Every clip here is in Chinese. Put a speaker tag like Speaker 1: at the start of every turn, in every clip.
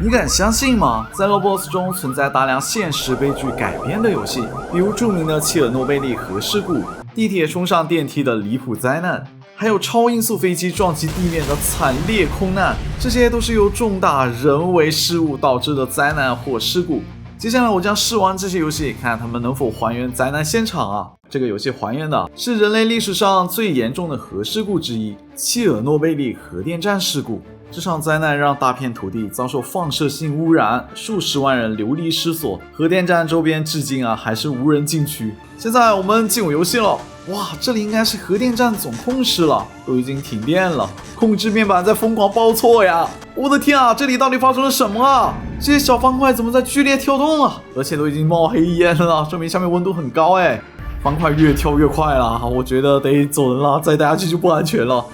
Speaker 1: 你敢相信吗？在 Roblox 中存在大量现实悲剧改编的游戏，比如著名的切尔诺贝利核事故、地铁冲上电梯的离谱灾难，还有超音速飞机撞击地面的惨烈空难，这些都是由重大人为失误导致的灾难或事故。接下来我将试玩这些游戏，看它们能否还原灾难现场啊！这个游戏还原的是人类历史上最严重的核事故之一——切尔诺贝利核电站事故。这场灾难让大片土地遭受放射性污染，数十万人流离失所，核电站周边至今还是无人禁区。现在我们进入游戏了，哇，这里应该是核电站总控室了，都已经停电了，控制面板在疯狂报错呀！我的天啊，这里到底发生了什么啊？这些小方块怎么在剧烈跳动啊？而且都已经冒黑烟了，证明下面温度很高哎。方块越跳越快了，我觉得得走人了，再待下去就不安全了。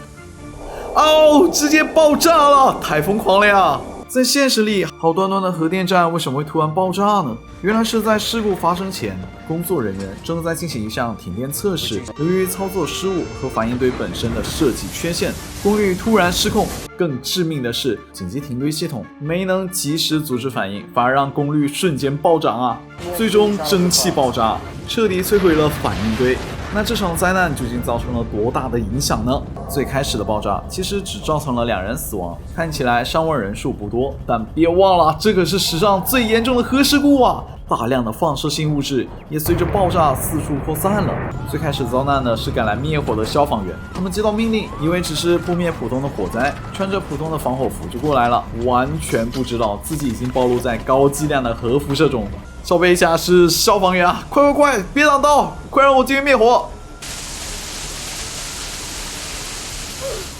Speaker 1: 哦，直接爆炸了，太疯狂了呀！在现实里，好端端的核电站为什么会突然爆炸呢？原来是在事故发生前，工作人员正在进行一项停电测试，由于操作失误和反应堆本身的设计缺陷，功率突然失控。更致命的是，紧急停堆系统没能及时阻止反应，反而让功率瞬间暴涨啊！最终蒸汽爆炸，彻底摧毁了反应堆。那这场灾难究竟造成了多大的影响呢？最开始的爆炸其实只造成了2人死亡，看起来伤亡人数不多，但别忘了，这可是史上最严重的核事故啊！大量的放射性物质也随着爆炸四处扩散了。最开始遭难的是赶来灭火的消防员，他们接到命令，以为只是扑灭普通的火灾，穿着普通的防火服就过来了，完全不知道自己已经暴露在高剂量的核辐射中。小贝侠是消防员啊，快，别挡道，快让我进去灭火！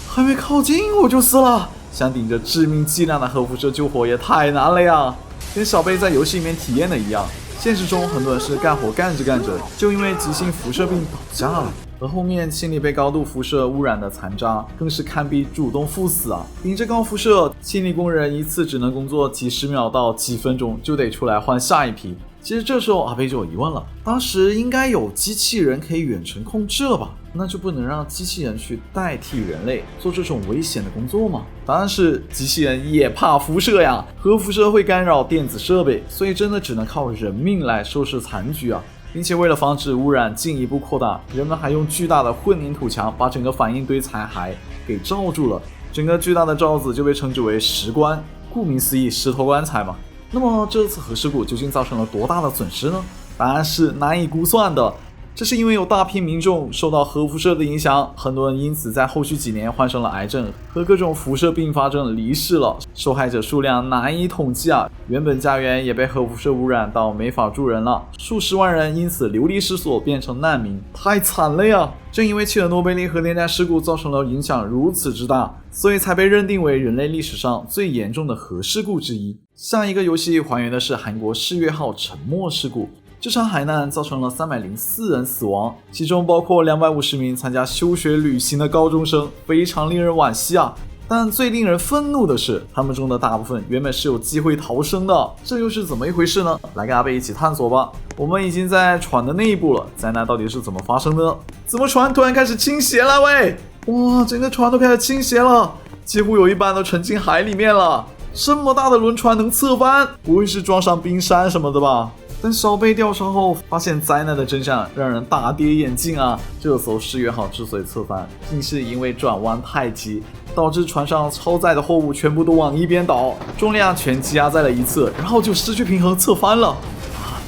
Speaker 1: 还没靠近我就死了，想顶着致命剂量的核辐射救火也太难了呀！跟小贝在游戏里面体验的一样，现实中很多人是干活干着就因为急性辐射病倒下了，而后面清理被高度辐射污染的残渣更是堪比主动赴死啊！顶着高辐射，清理工人一次只能工作几十秒到几分钟，就得出来换下一批。其实这时候阿贝就有疑问了，当时应该有机器人可以远程控制了吧？那就不能让机器人去代替人类做这种危险的工作吗？答案是机器人也怕辐射呀，核辐射会干扰电子设备，所以真的只能靠人命来收拾残局啊！并且为了防止污染进一步扩大，人们还用巨大的混凝土墙把整个反应堆残骸给罩住了，整个巨大的罩子就被称之为石棺，顾名思义，石头棺材嘛。那么这次核事故究竟造成了多大的损失呢？答案是难以估算的。这是因为有大批民众受到核辐射的影响，很多人因此在后续几年患上了癌症和各种辐射并发症离世了，受害者数量难以统计啊！原本家园也被核辐射污染到没法住人了，数十万人因此流离失所，变成难民，太惨了呀！正因为切尔诺贝利核电站事故造成了影响如此之大，所以才被认定为人类历史上最严重的核事故之一。下一个游戏还原的是韩国世越号沉没事故。这场海难造成了304人死亡，其中包括250名参加休学旅行的高中生，非常令人惋惜啊！但最令人愤怒的是，他们中的大部分原本是有机会逃生的，这又是怎么一回事呢？来跟阿贝一起探索吧！我们已经在船的内部了，灾难到底是怎么发生的？怎么船突然开始倾斜了喂？哇，整个船都开始倾斜了，几乎有一半都沉进海里面了。这么大的轮船能侧翻，不会是撞上冰山什么的吧？等小贝调查后，发现灾难的真相让人大跌眼镜啊！这艘世越号之所以侧翻，竟是因为转弯太急，导致船上超载的货物全部都往一边倒，重量全积压在了一侧，然后就失去平衡侧翻了。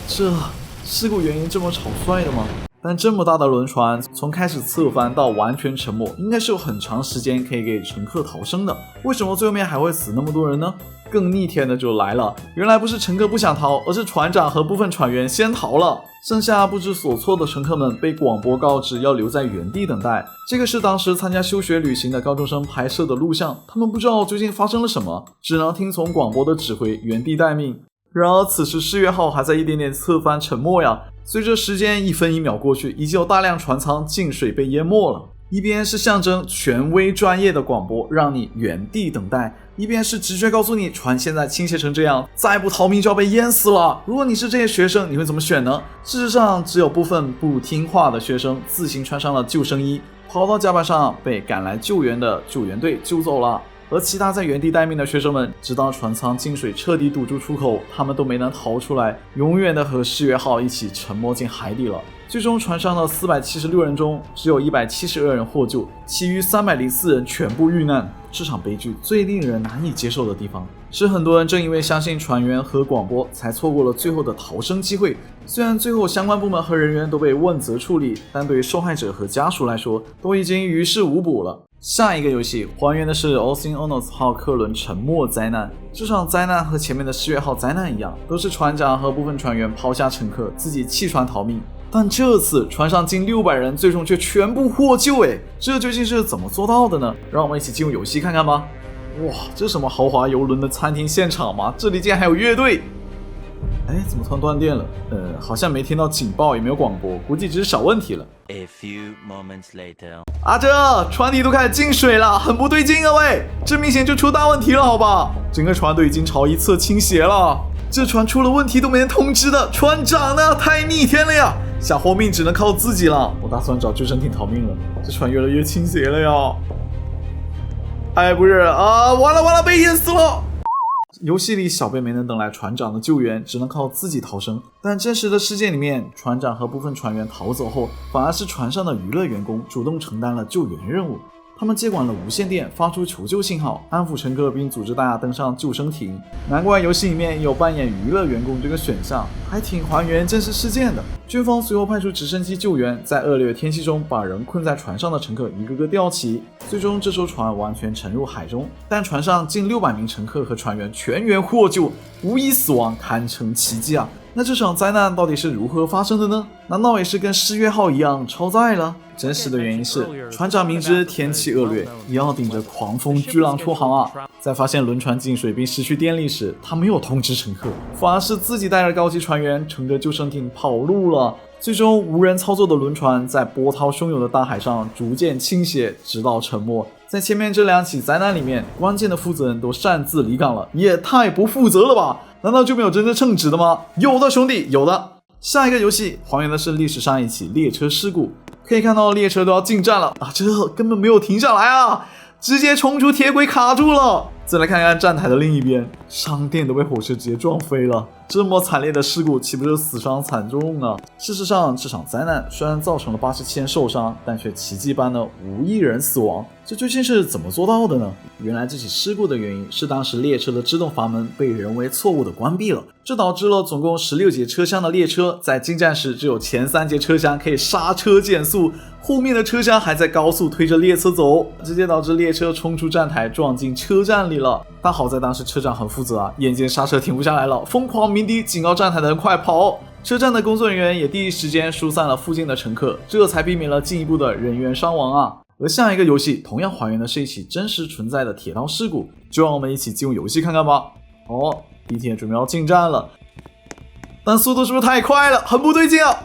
Speaker 1: 这事故原因这么草率的吗？但这么大的轮船从开始侧翻到完全沉没，应该是有很长时间可以给乘客逃生的，为什么最后面还会死那么多人呢？更逆天的就来了，原来不是乘客不想逃，而是船长和部分船员先逃了，剩下不知所措的乘客们被广播告知要留在原地等待。这个是当时参加休学旅行的高中生拍摄的录像，他们不知道究竟发生了什么，只能听从广播的指挥原地待命。然而此时世越号还在一点点侧翻沉没呀，随着时间1分1秒过去，已经有大量船舱进水被淹没了。一边是象征权威专业的广播让你原地等待，一边是直觉告诉你船现在倾斜成这样，再不逃命就要被淹死了。如果你是这些学生，你会怎么选呢？事实上只有部分不听话的学生自行穿上了救生衣，跑到甲板上被赶来救援的救援队救走了。而其他在原地待命的学生们，直到船舱进水彻底堵住出口，他们都没能逃出来，永远的和世越号一起沉没进海底了。最终船上的476人中，只有172人获救，其余304人全部遇难。这场悲剧最令人难以接受的地方，是很多人正因为相信船员和广播，才错过了最后的逃生机会。虽然最后相关部门和人员都被问责处理，但对于受害者和家属来说，都已经于事无补了。下一个游戏还原的是 Oceanous 号客轮沉没灾难。这场灾难和前面的世越号灾难一样，都是船长和部分船员抛下乘客，自己弃船逃命。但这次船上近600人最终却全部获救，这究竟是怎么做到的呢？让我们一起进入游戏看看吧。哇，这什么豪华邮轮的餐厅现场吗？这里竟然还有乐队。怎么突然断电了？好像没听到警报，也没有广播，估计只是小问题了。
Speaker 2: A few moments later，
Speaker 1: 这船底都开始进水了，很不对劲啊喂！这明显就出大问题了，好吧？整个船都已经朝一侧倾斜了。这船出了问题都没人通知的，船长呢？太逆天了呀！想活命只能靠自己了。我打算找救生艇逃命了，这船越来越倾斜了呀！不是啊，完了，被淹死了！游戏里小贝没能等来船长的救援，只能靠自己逃生。但真实的世界里面，船长和部分船员逃走后，反而是船上的娱乐员工主动承担了救援任务。他们接管了无线电，发出求救信号，安抚乘客，并组织大家登上救生艇。难怪游戏里面有扮演娱乐员工这个选项，还挺还原真实事件的。军方随后派出直升机救援，在恶劣天气中把人困在船上的乘客一个个吊起，最终这艘船完全沉入海中。但船上近600名乘客和船员全员获救，无一死亡，堪称奇迹啊！那这场灾难到底是如何发生的呢？难道也是跟世越号一样超载了？真实的原因是，船长明知天气恶劣，也要顶着狂风巨浪出航啊！在发现轮船进水并失去电力时，他没有通知乘客，反而是自己带着高级船员乘着救生艇跑路了。最终，无人操作的轮船在波涛汹涌的大海上逐渐倾斜，直到沉没。在前面这2起灾难里面，关键的负责人都擅自离港了，也太不负责了吧？难道就没有真正称职的吗？有的兄弟，有的。下一个游戏还原的是历史上一起列车事故，可以看到列车都要进站了啊，这根本没有停下来啊，直接冲出铁轨卡住了。再来看看站台的另一边，商店都被火车直接撞飞了。这么惨烈的事故，岂不是死伤惨重啊？事实上，这场灾难虽然造成了87人受伤，但却奇迹般的无一人死亡。这究竟是怎么做到的呢？原来这起事故的原因是当时列车的制动阀门被人为错误的关闭了，这导致了总共16节车厢的列车在进站时只有前3节车厢可以刹车减速，后面的车厢还在高速推着列车走，直接导致列车冲出站台撞进车站里了。但好在当时车长很负责啊，眼见刹车停不下来了，疯狂鸣笛警告站台的人快跑。车站的工作人员也第一时间疏散了附近的乘客，这才避免了进一步的人员伤亡啊。而下一个游戏同样还原的是一起真实存在的铁道事故，就让我们一起进入游戏看看吧。地铁准备要进站了，但速度是不是太快了？很不对劲啊，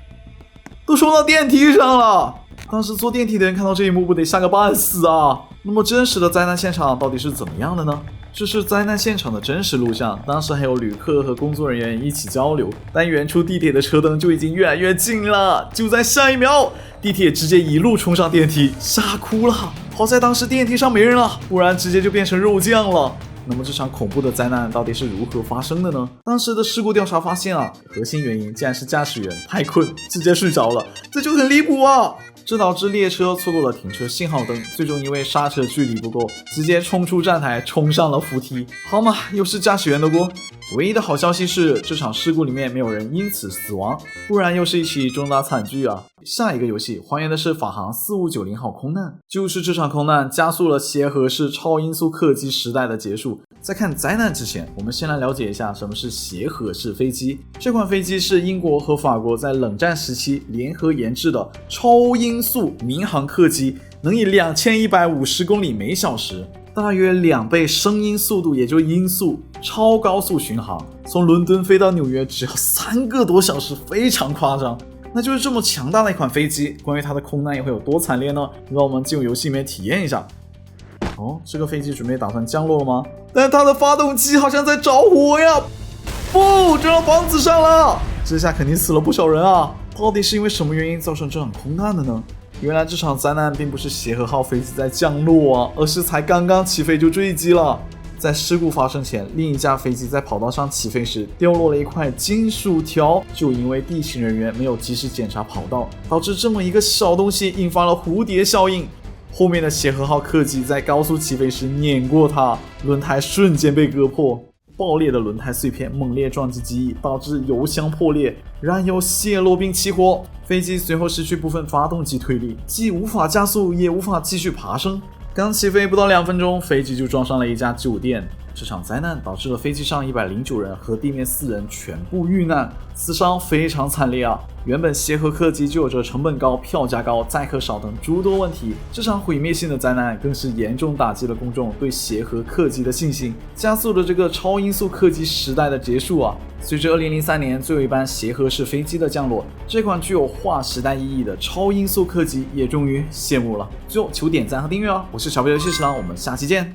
Speaker 1: 都冲到电梯上了。当时坐电梯的人看到这一幕不得吓个半死啊。那么真实的灾难现场到底是怎么样的呢？这是灾难现场的真实录像，当时还有旅客和工作人员一起交流，但远处地铁的车灯就已经越来越近了。就在下一秒，地铁直接一路冲上电梯，吓哭了。好在当时电梯上没人了，不然直接就变成肉酱了。那么这场恐怖的灾难到底是如何发生的呢？当时的事故调查发现核心原因竟然是驾驶员太困，直接睡着了，这就很离谱啊！这导致列车错过了停车信号灯，最终因为刹车距离不够，直接冲出站台，冲上了扶梯。好嘛，又是驾驶员的锅。唯一的好消息是，这场事故里面没有人因此死亡，不然又是一起重大惨剧啊！下一个游戏还原的是法航4590号空难，就是这场空难加速了协和式超音速客机时代的结束。在看灾难之前，我们先来了解一下什么是协和式飞机。这款飞机是英国和法国在冷战时期联合研制的超音速民航客机，能以2150公里每小时，大约2倍声音速度，也就是音速，超高速巡航，从伦敦飞到纽约只要3个多小时，非常夸张。那就是这么强大的一款飞机，关于它的空难也会有多惨烈呢？让我们进入游戏里面体验一下。这个飞机准备打算降落了吗？但它的发动机好像在着火呀！不，撞到房子上了，这下肯定死了不少人啊！到底是因为什么原因造成这场空难的呢？原来这场灾难并不是协和号飞机在降落啊，而是才刚刚起飞就坠机了。在事故发生前，另一架飞机在跑道上起飞时掉落了一块金属条，就因为地勤人员没有及时检查跑道，导致这么一个小东西引发了蝴蝶效应。后面的协和号客机在高速起飞时碾过它，轮胎瞬间被割破。爆裂的轮胎碎片猛烈撞击机翼，导致油箱破裂，燃油泄漏并起火。飞机随后失去部分发动机推力，既无法加速，也无法继续爬升。刚起飞不到2分钟，飞机就撞上了一家酒店。这场灾难导致了飞机上109人和地面4人全部遇难，死伤非常惨烈啊！原本协和客机就有着成本高、票价高、载客少等诸多问题，这场毁灭性的灾难更是严重打击了公众对协和客机的信心，加速了这个超音速客机时代的结束啊！随着2003年最后一班协和式飞机的降落，这款具有划时代意义的超音速客机也终于谢幕了。最后求点赞和订阅哦！我是小贝游戏食堂，我们下期见。